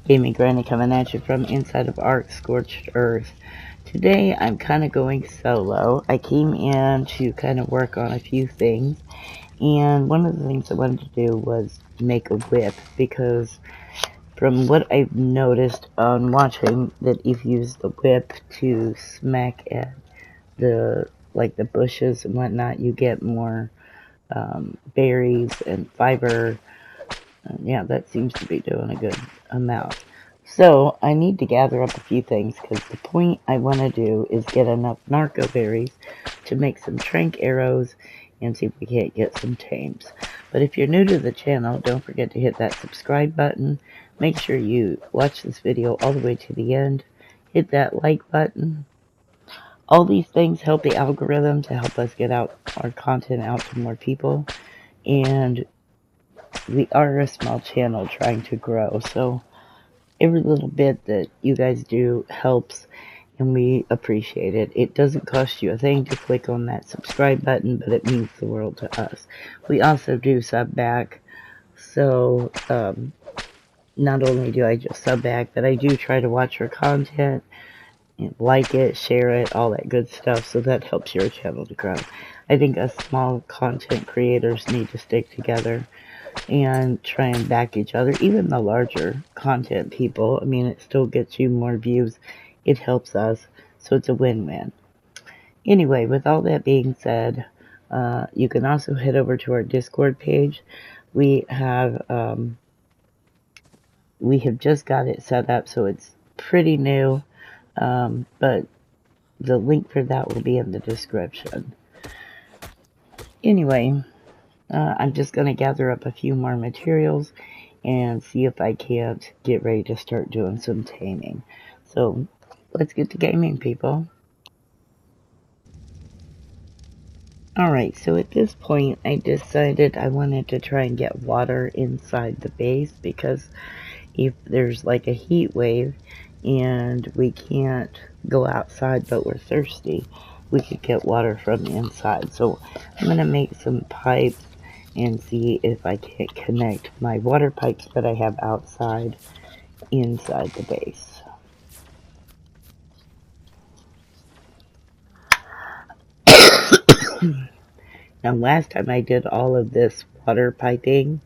Gaming Granny coming at you from inside of Ark Scorched Earth. Today I'm kind of going solo. I came in to kind of work on a few things, and one of the things I wanted to do was make a whip, because from what I've noticed on watching, that if you use the whip to smack at the bushes and whatnot, you get more berries and fiber. Yeah, that seems to be doing a good amount. So I need to gather up a few things, because the point I want to do is get enough narco berries to make some trank arrows and see if we can't get some tames. But if you're new to the channel, don't forget to hit that subscribe button. Make sure you watch this video all the way to the end. Hit that like button. All these things help the algorithm to help us get out our content out to more people. And we are a small channel trying to grow, so every little bit that you guys do helps, and we appreciate it. It doesn't cost you a thing to click on that subscribe button, but it means the world to us. We also do sub back, so not only do I just sub back, but I do try to watch your content and like it, share it, all that good stuff, so that helps your channel to grow. I think us small content creators need to stick together and try and back each other. Even the larger content people, I mean, it still gets you more views. It helps us, so it's a win-win. Anyway, with all that being said, you can also head over to our Discord page. We have just got it set up, so it's pretty new, but the link for that will be in the description. Anyway, I'm just going to gather up a few more materials and see if I can't get ready to start doing some taming. So let's get to gaming, people. Alright, so at this point I decided I wanted to try and get water inside the base, because if there's like a heat wave and we can't go outside but we're thirsty, we could get water from the inside. So I'm going to make some pipes and see if I can't connect my water pipes that I have outside inside the base. Now, last time I did all of this water piping,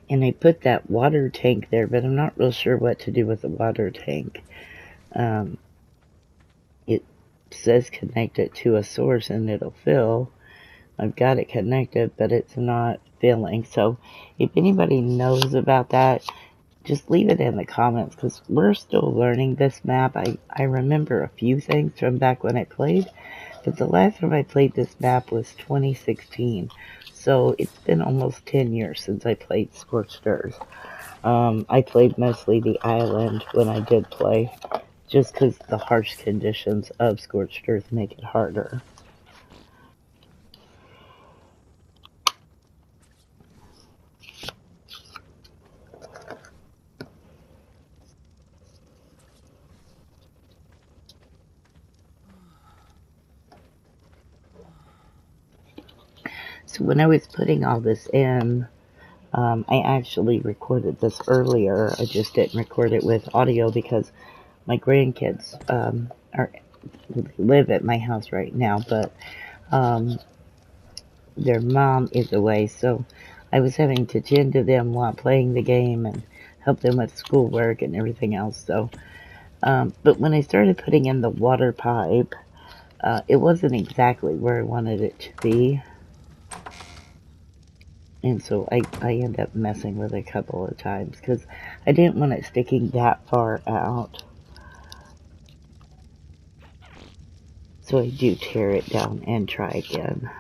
and I put that water tank there, but I'm not real sure what to do with the water tank. It says connect it to a source and it'll fill. I've got it connected, but it's not filling. So if anybody knows about that, just leave it in the comments, because we're still learning this map. I remember a few things from back when I played, but the last time I played this map was 2016. So it's been almost 10 years since I played Scorched Earth. I played mostly the island when I did play, just because the harsh conditions of Scorched Earth make it harder. So when I was putting all this in, I actually recorded this earlier. I just didn't record it with audio because my grandkids live at my house right now, but their mom is away, so I was having to tend to them while playing the game and help them with schoolwork and everything else. So, but when I started putting in the water pipe, it wasn't exactly where I wanted it to be. And so I end up messing with it a couple of times, because I didn't want it sticking that far out. So I do tear it down and try again.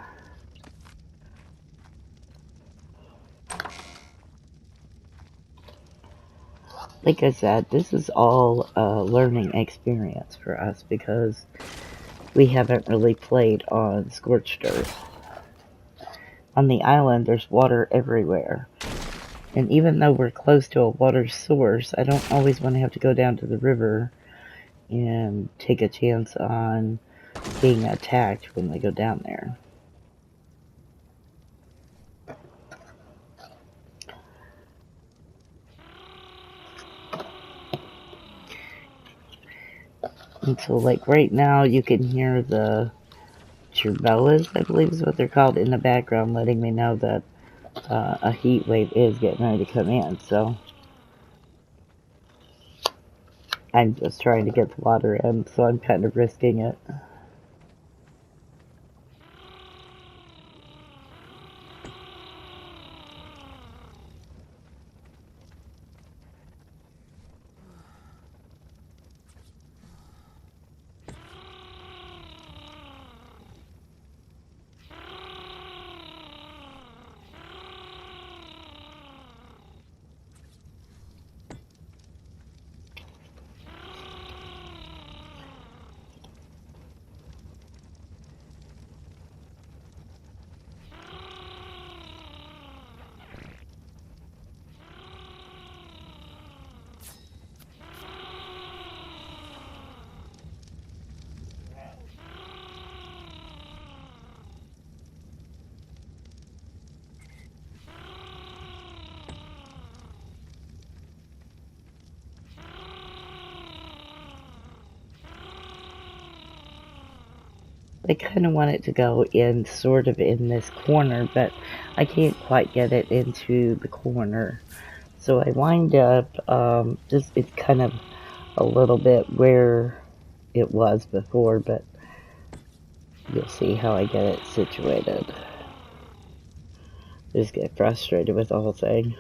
Like I said, this is all a learning experience for us, because we haven't really played on Scorched Earth. On the island, there's water everywhere. And even though we're close to a water source, I don't always want to have to go down to the river and take a chance on being attacked when we go down there. And so, like, right now, you can hear the turbellas, I believe is what they're called, in the background, letting me know that a heat wave is getting ready to come in. So, I'm just trying to get the water in, so I'm kind of risking it. I kind of want it to go in sort of in this corner, but I can't quite get it into the corner. So I wind up, just, it's kind of a little bit where it was before, but you'll see how I get it situated. I just get frustrated with the whole thing.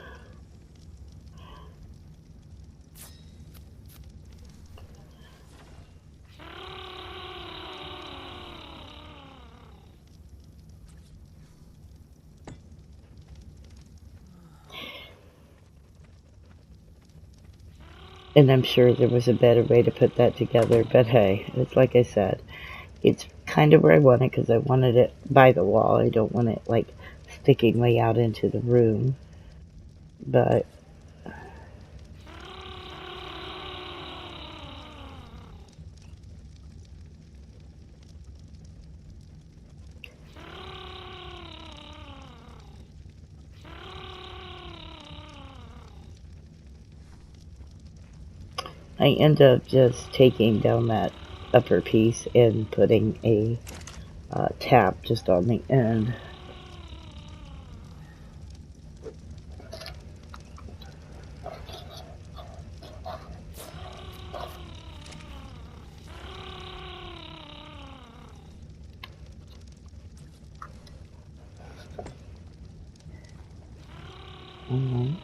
And I'm sure there was a better way to put that together, but hey, it's like I said, it's kind of where I want it because I wanted it by the wall. I don't want it like sticking way out into the room, but I end up just taking down that upper piece and putting a tap just on the end.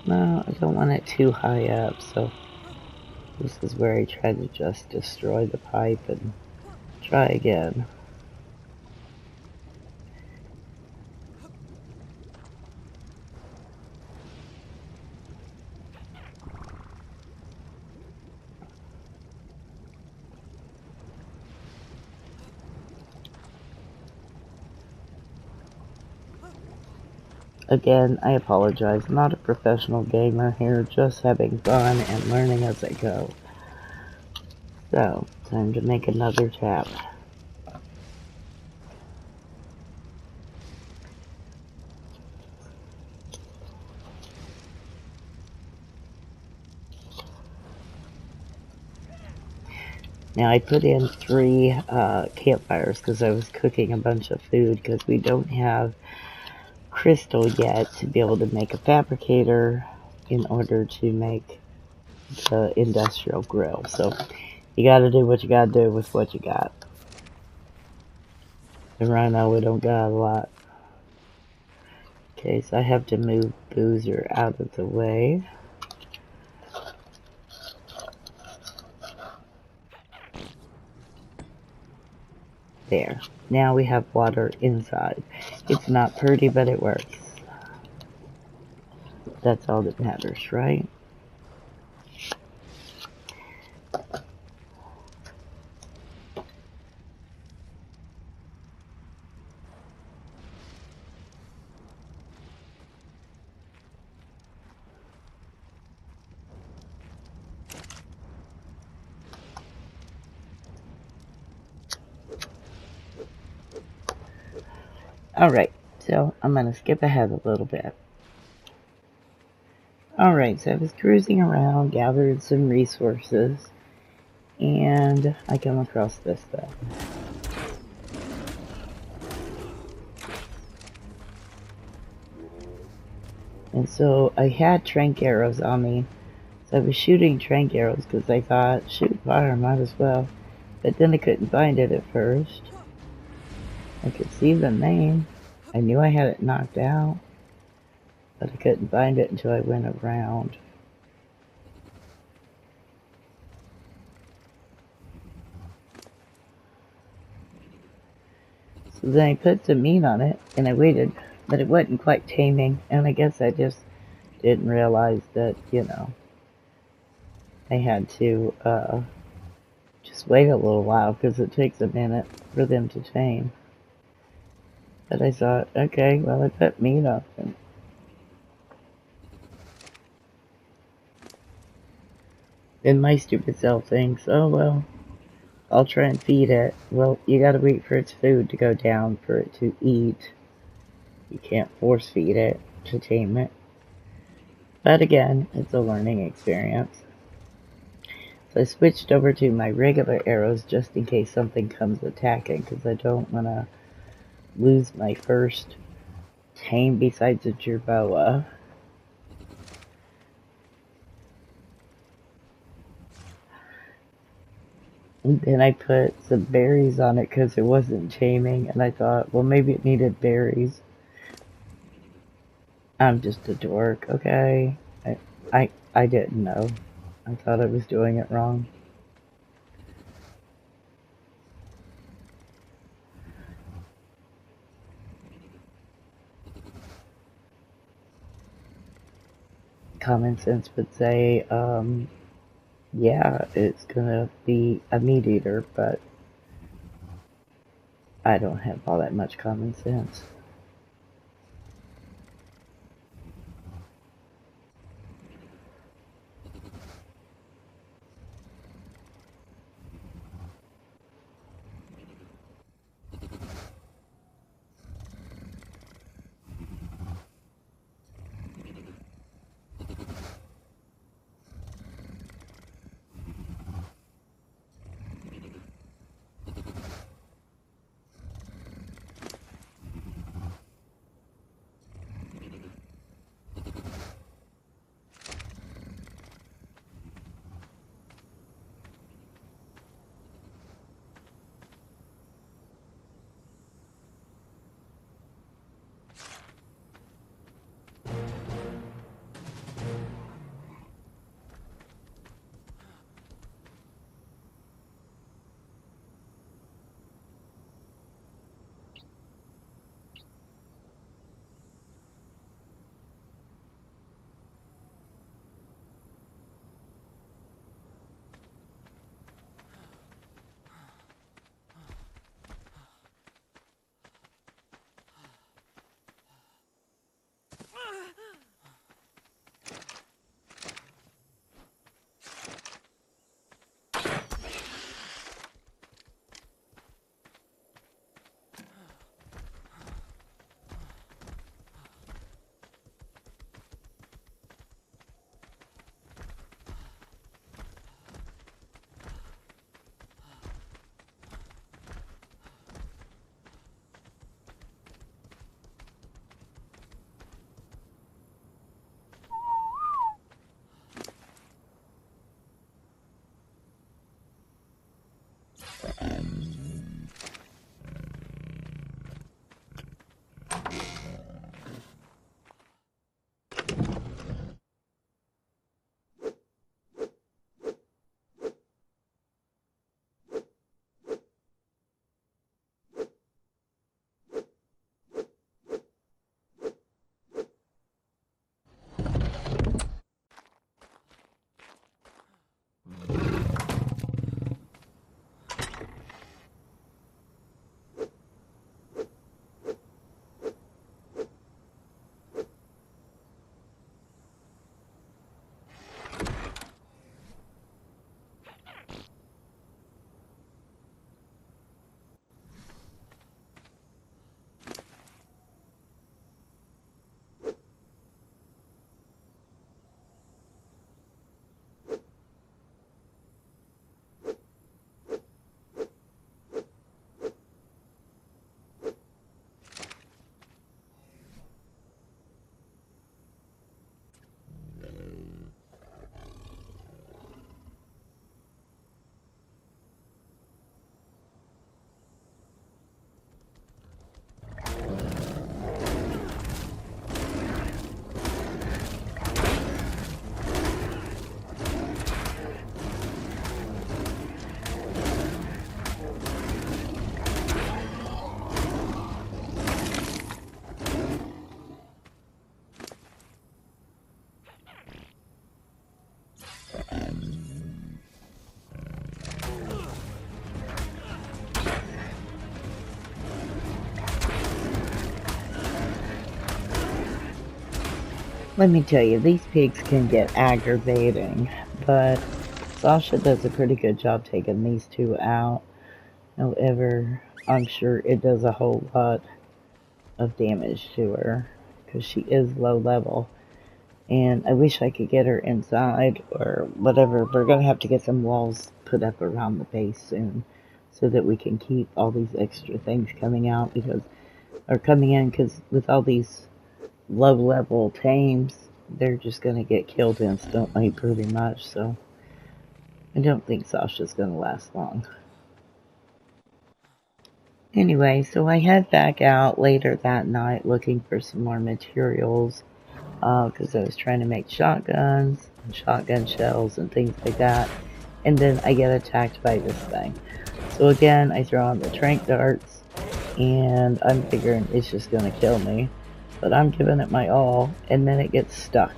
No, I don't want it too high up, so this is where I try to just destroy the pipe and try again. Again, I apologize. I'm not a professional gamer here, just having fun and learning as I go. So, time to make another tap. Now I put in 3 campfires because I was cooking a bunch of food because we don't have crystal yet to be able to make a fabricator in order to make the industrial grill. So you gotta do what you gotta do with what you got. And right now we don't got a lot. Okay, so I have to move Boozer out of the way. There. Now we have water inside. It's not pretty, but it works. That's all that matters, right? Alright, so I'm going to skip ahead a little bit. Alright, so I was cruising around, gathering some resources, And I come across this thing. And so I had trank arrows on me. So I was shooting trank arrows because I thought, shoot fire, might as well. But then I couldn't find it at first. I could see the name. I knew I had it knocked out. But I couldn't find it until I went around. So then I put some meat on it and I waited, but it wasn't quite taming. And I guess I just didn't realize that, you know, I had to just wait a little while because it takes a minute for them to tame. But I thought, okay, well, I put meat on it. Then my stupid self thinks, oh, well, I'll try and feed it. Well, you gotta wait for its food to go down for it to eat. You can't force feed it to tame it. But again, it's a learning experience. So I switched over to my regular arrows just in case something comes attacking because I don't want to lose my first tame besides a jerboa. And then I put some berries on it because it wasn't taming, and I thought, well, maybe it needed berries. I'm just a dork, okay? I didn't know. I thought I was doing it wrong. Common sense would say, yeah, it's gonna be a meat eater, but I don't have all that much common sense. Let me tell you, these pigs can get aggravating, but Sasha does a pretty good job taking these two out. However, I'm sure it does a whole lot of damage to her because she is low level. And I wish I could get her inside or whatever. We're going to have to get some walls put up around the base soon so that we can keep all these extra things coming out coming in, because with all these low level tames, they're just going to get killed instantly pretty much. So I don't think Sasha's going to last long. Anyway, so I head back out later that night looking for some more materials because I was trying to make shotguns and shotgun shells and things like that. And then I get attacked by this thing. So again, I throw on the tranq darts and I'm figuring it's just going to kill me. But I'm giving it my all, and then it gets stuck.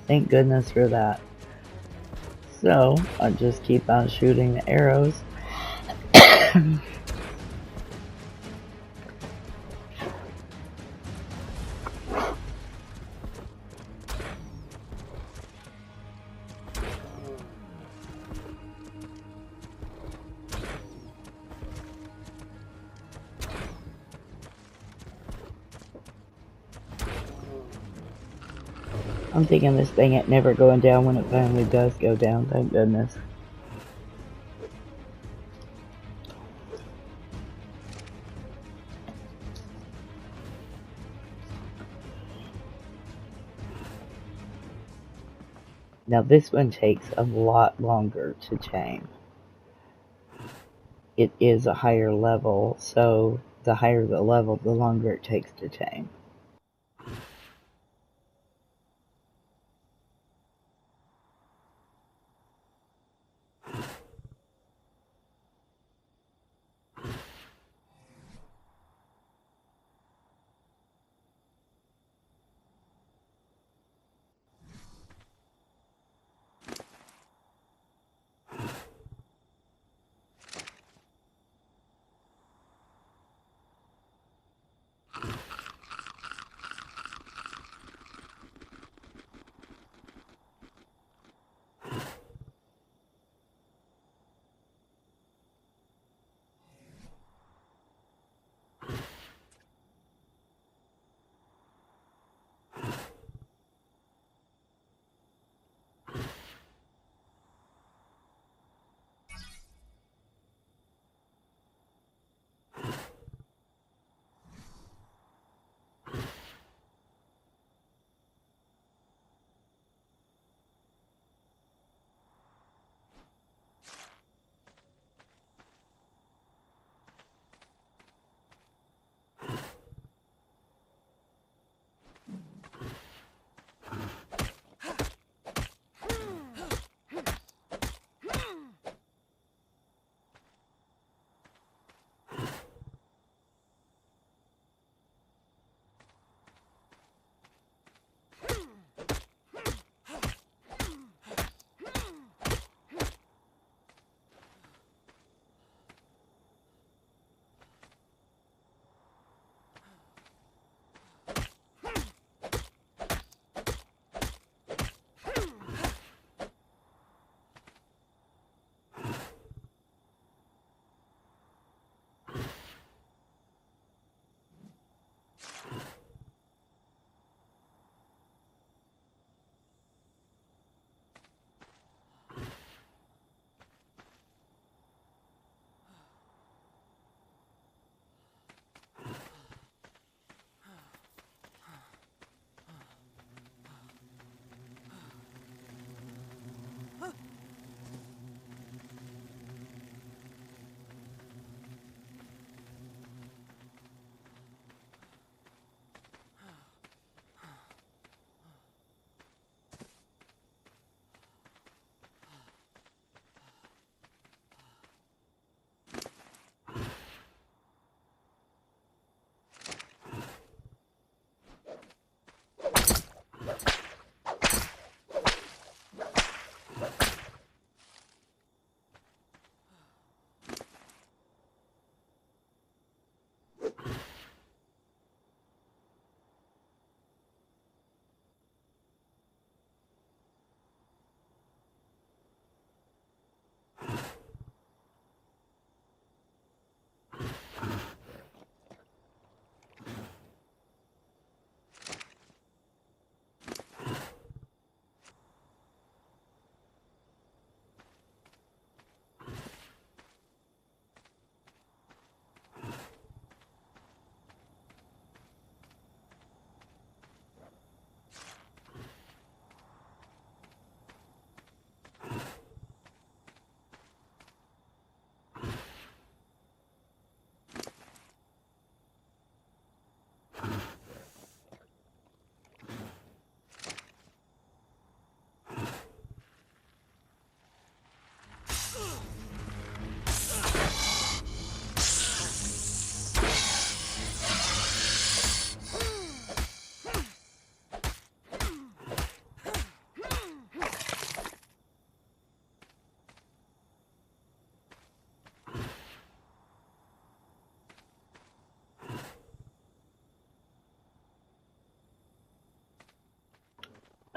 Thank goodness for that. So I just keep on shooting the arrows. I'm thinking this thing ain't never going down when it finally does go down, thank goodness. Now this one takes a lot longer to tame. It is a higher level, so the higher the level, the longer it takes to tame.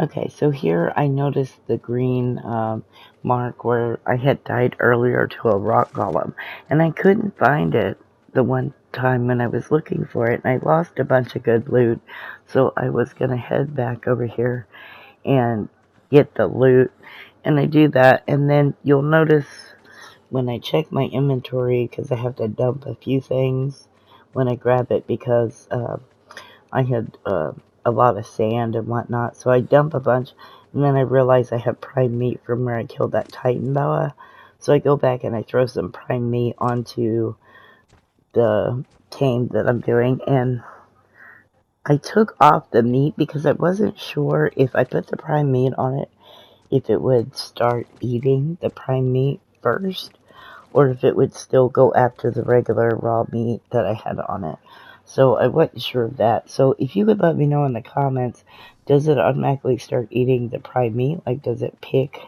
Okay, so here I noticed the green mark where I had died earlier to a rock golem, and I couldn't find it the one time when I was looking for it, and I lost a bunch of good loot, so I was going to head back over here and get the loot, and I do that, and then you'll notice when I check my inventory, because I have to dump a few things when I grab it, because I had a lot of sand and whatnot, so I dump a bunch, and then I realize I have prime meat from where I killed that Titan boa, so I go back and I throw some prime meat onto the tame that I'm doing, and I took off the meat because I wasn't sure if I put the prime meat on it, if it would start eating the prime meat first, or if it would still go after the regular raw meat that I had on it. So I wasn't sure of that. So if you could let me know in the comments, does it automatically start eating the prime meat? Like, does it pick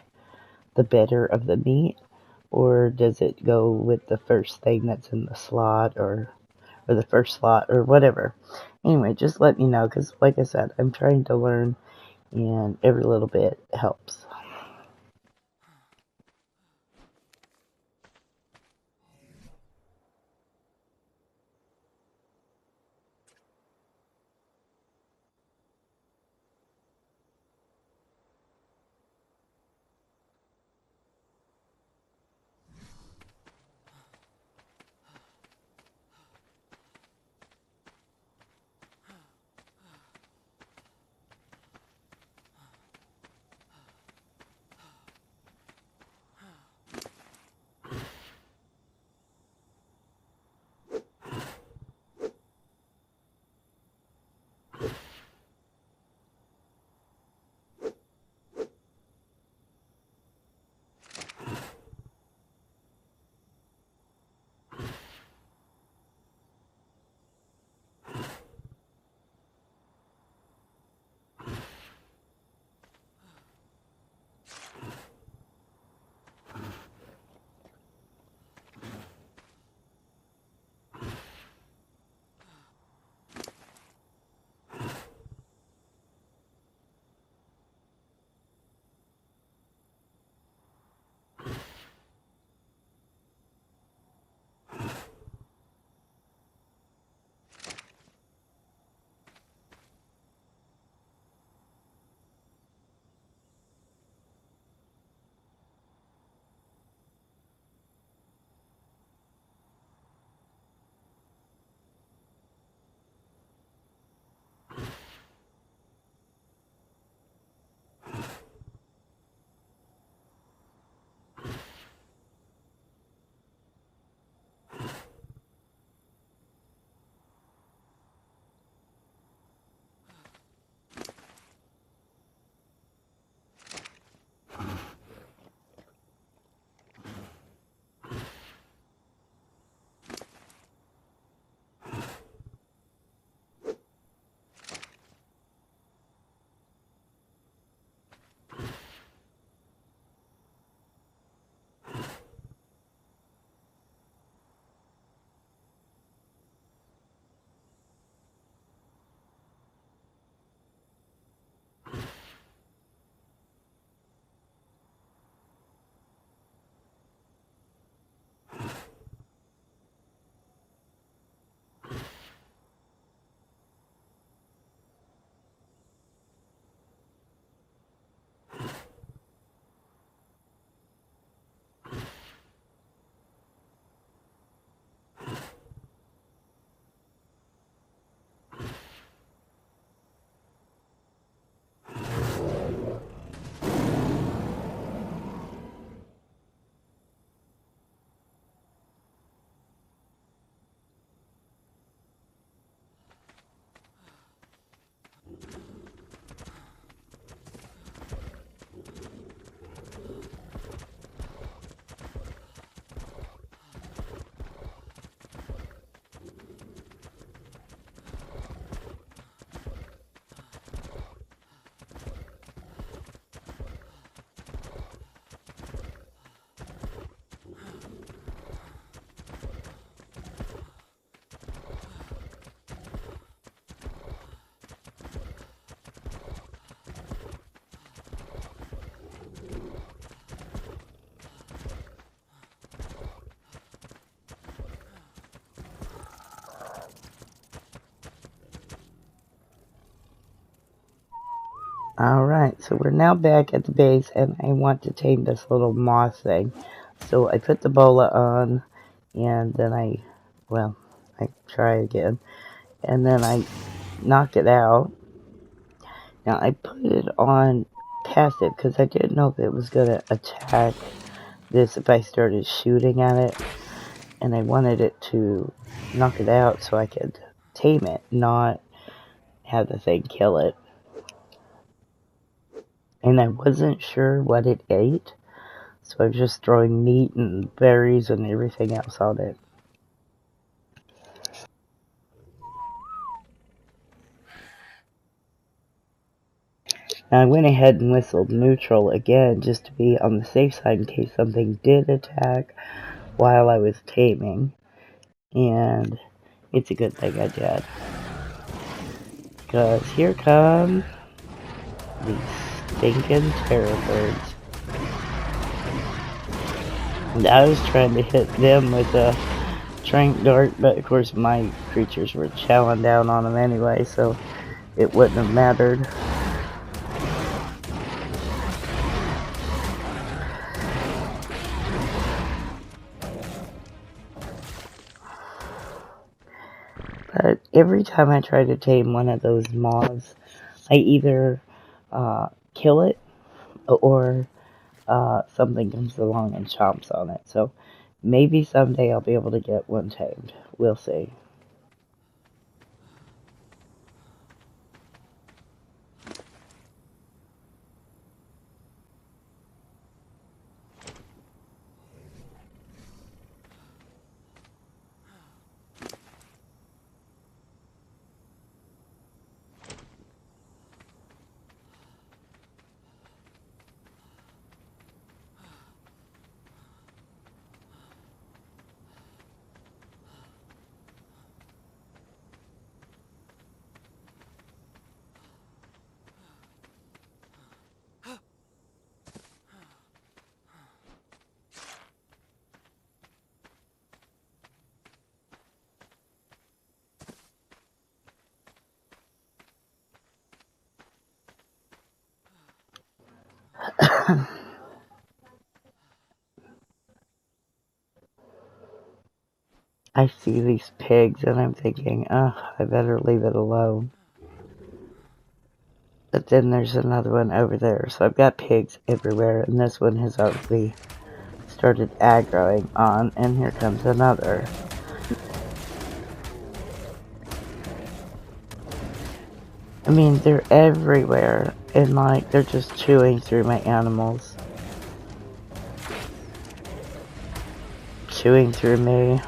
the better of the meat? Or does it go with the first thing that's in the slot, or the first slot, or whatever? Anyway, just let me know, because like I said, I'm trying to learn, and every little bit helps. Alright, so we're now back at the base, and I want to tame this little moth thing. So I put the bola on, and then I try again, and then I knock it out. Now I put it on passive because I didn't know if it was going to attack this if I started shooting at it, and I wanted it to knock it out so I could tame it, not have the thing kill it. And I wasn't sure what it ate, so I was just throwing meat and berries and everything else on it. Now I went ahead and whistled neutral again just to be on the safe side in case something did attack while I was taming. And it's a good thing I did. Because here come these stinking terror birds. And I was trying to hit them with a trank dart, but of course my creatures were chowing down on them anyway, so it wouldn't have mattered. But every time I try to tame one of those moths, I either kill it or something comes along and chomps on it. So maybe someday I'll be able to get one tamed. We'll see. I see these pigs and I'm thinking, I better leave it alone. But then there's another one over there. So I've got pigs everywhere, and this one has obviously started aggroing on, and here comes another. I mean, they're everywhere, and like, they're just chewing through my animals. Chewing through me.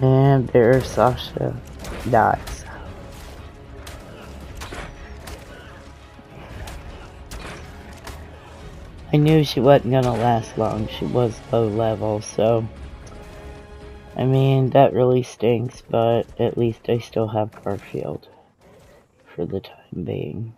And there Sasha dies. I knew she wasn't gonna last long. She was low level, so I mean, that really stinks, but at least I still have Garfield for the time being.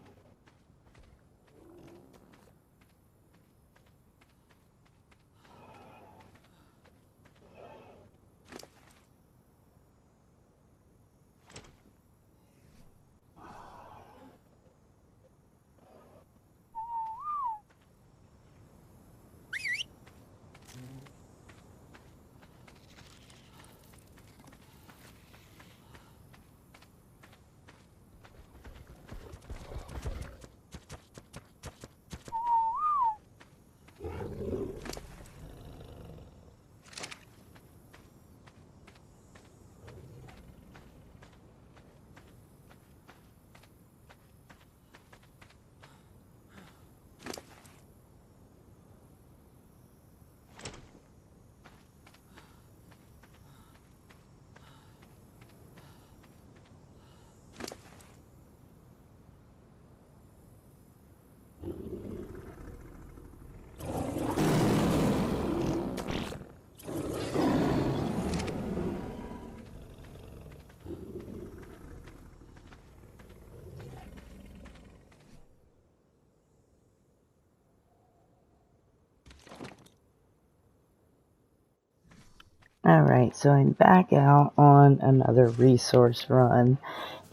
Alright, so I'm back out on another resource run,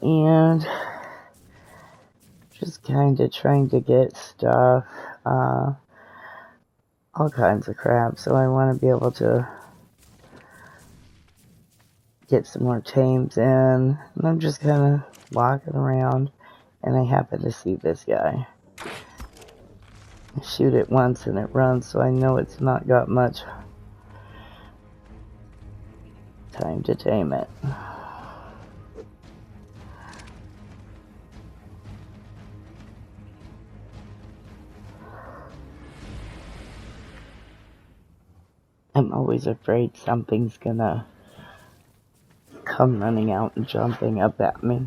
and just kind of trying to get stuff, all kinds of crap, so I want to be able to get some more tames in, and I'm just kind of walking around, and I happen to see this guy. I shoot it once and it runs, so I know it's not got much time to tame it. I'm always afraid something's gonna come running out and jumping up at me.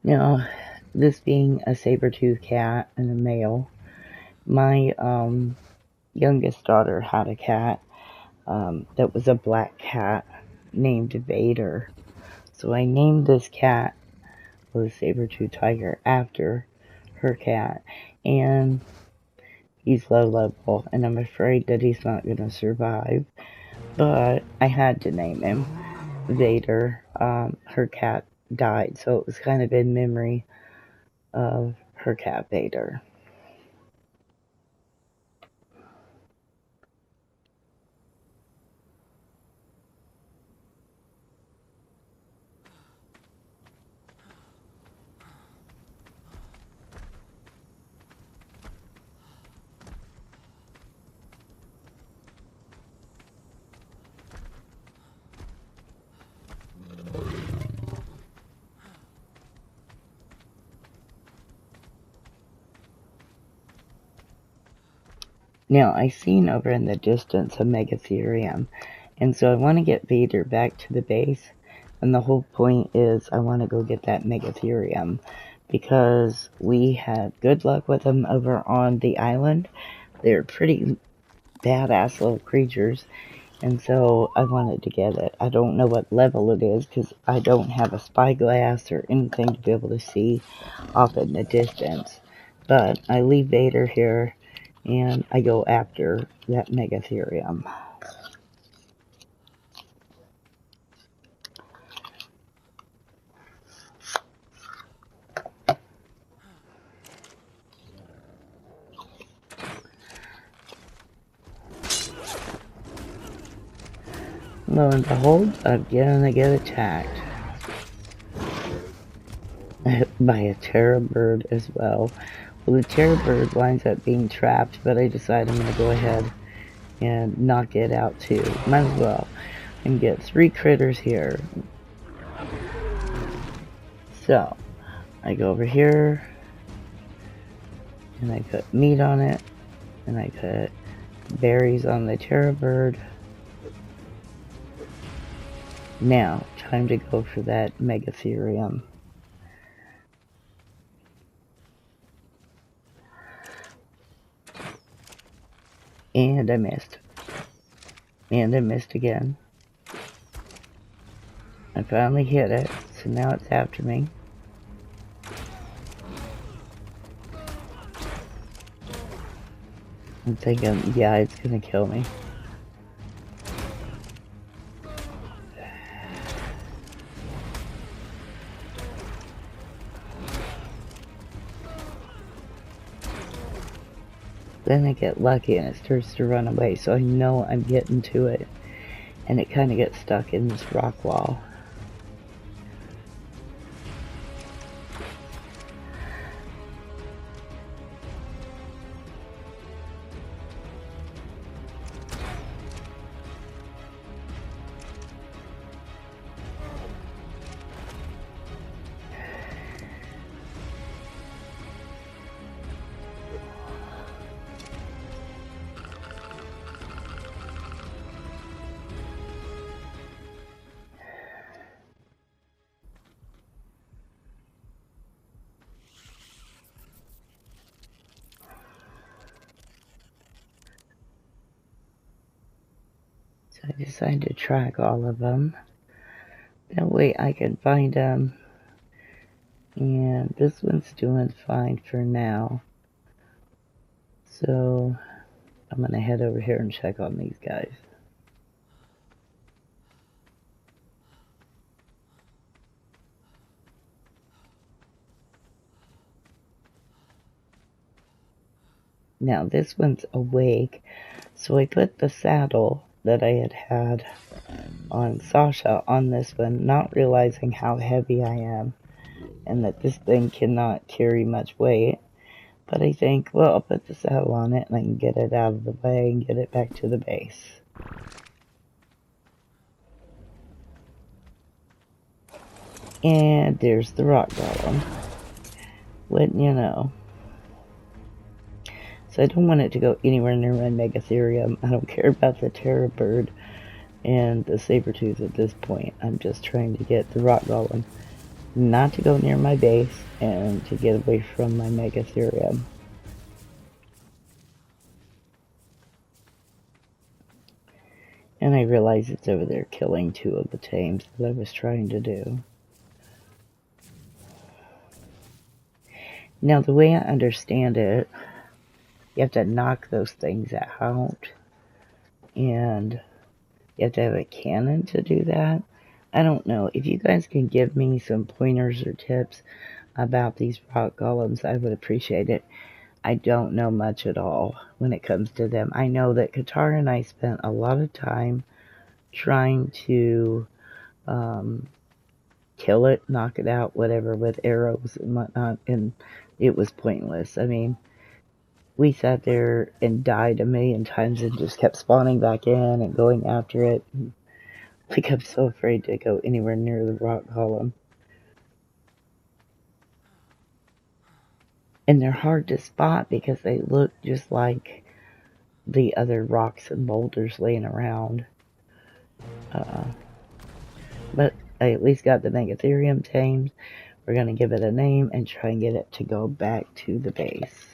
Now, this being a saber-toothed cat and a male, my youngest daughter had a cat that was a black cat named Vader. So I named this cat, the saber-toothed tiger, after her cat. And he's low level, and I'm afraid that he's not going to survive. But I had to name him Vader. Her cat died, so it was kind of in memory of her cat Vader. Now, I seen over in the distance a Megatherium, and so I want to get Vader back to the base, and the whole point is I want to go get that Megatherium, because we had good luck with them over on the island. They're pretty badass little creatures, and so I wanted to get it. I don't know what level it is, because I don't have a spyglass or anything to be able to see off in the distance. But I leave Vader here, and I go after that Megatherium. Lo and behold, I'm gonna get attacked by a terror bird as well. Well, the terror bird winds up being trapped, but I decide I'm gonna go ahead and knock it out too. Might as well. And get 3 critters here. So, I go over here, and I put meat on it, and I put berries on the terror bird. Now, time to go for that Megatherium. And I missed. And I missed again. I finally hit it, so now it's after me. I'm thinking, yeah, it's gonna kill me. Then I get lucky and it starts to run away, so I know I'm getting to it. And it kind of gets stuck in this rock wall. So I decided to track all of them. That way I can find them And this one's doing fine for now. So I'm going to head over here and check on these guys. Now this one's awake, so I put the saddle that I had on Sasha on this one, not realizing how heavy I am and that this thing cannot carry much weight. But I think, well, I'll put the saddle on it and I can get it out of the way and get it back to the base. And there's the rock golem. Wouldn't you know? So I don't want it to go anywhere near my Megatherium. I don't care about the Terror Bird and the Sabertooth at this point. I'm just trying to get the rock golem not to go near my base and to get away from my Megatherium. And I realize it's over there killing 2 of the tames that I was trying to do. Now the way I understand it, you have to knock those things out, and you have to have a cannon to do that. I don't know. If you guys can give me some pointers or tips about these rock golems, I would appreciate it. I don't know much at all when it comes to them. I know that Katara and I spent a lot of time trying to kill it, knock it out, whatever, with arrows and whatnot, and it was pointless. I mean, we sat there and died a million times and just kept spawning back in and going after it. Like, I'm so afraid to go anywhere near the rock golem. And they're hard to spot because they look just like the other rocks and boulders laying around. But I at least got the Megatherium tamed. We're going to give it a name and try and get it to go back to the base.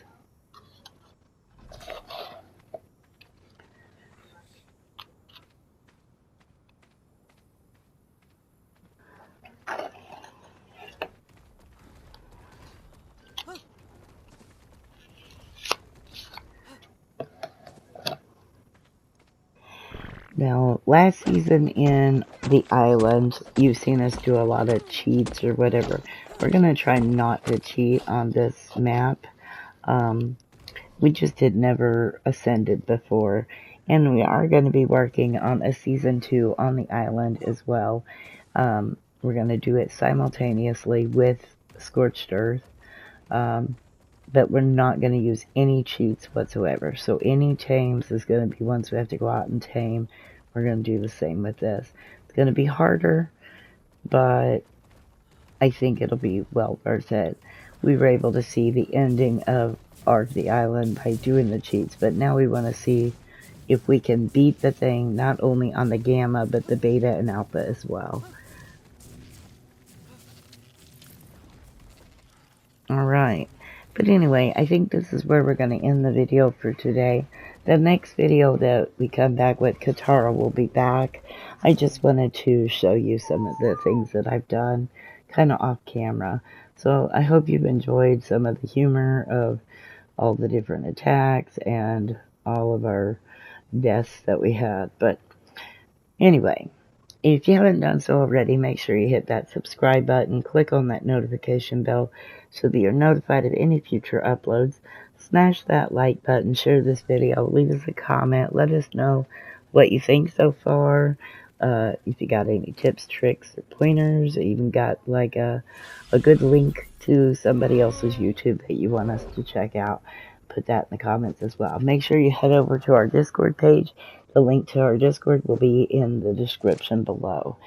Now, last season in the island, you've seen us do a lot of cheats or whatever. We're going to try not to cheat on this map. We just had never ascended before. And we are going to be working on a season 2 on the island as well. We're going to do it simultaneously with Scorched Earth. But we're not going to use any cheats whatsoever. So any tames is going to be ones we have to go out and tame. We're going to do the same with this. It's going to be harder, but I think it'll be well worth it. We were able to see the ending of Ark the Island by doing the cheats, but now we want to see if we can beat the thing not only on the Gamma, but the Beta and Alpha as well. Alright. But anyway, I think this is where we're going to end the video for today. The next video that we come back with, Katara will be back. I just wanted to show you some of the things that I've done, kind of off camera. So I hope you've enjoyed some of the humor of all the different attacks and all of our deaths that we had. But anyway, if you haven't done so already, make sure you hit that subscribe button, click on that notification bell so that you're notified of any future uploads. Smash that like button, share this video, leave us a comment, let us know what you think so far. If you got any tips, tricks, or pointers, or even got like a good link to somebody else's YouTube that you want us to check out, put that in the comments as well. Make sure you head over to our Discord page. The link to our Discord will be in the description below.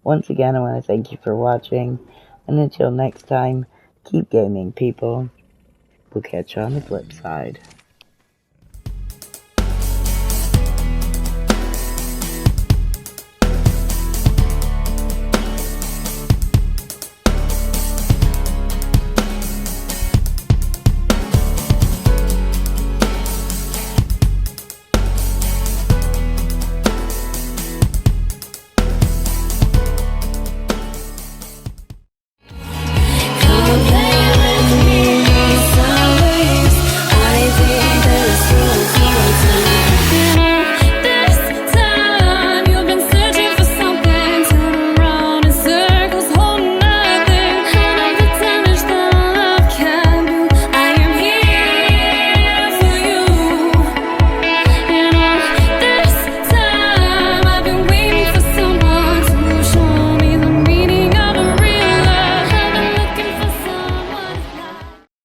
Once again, I want to thank you for watching, and until next time, keep gaming, people. We'll catch you on the flip side.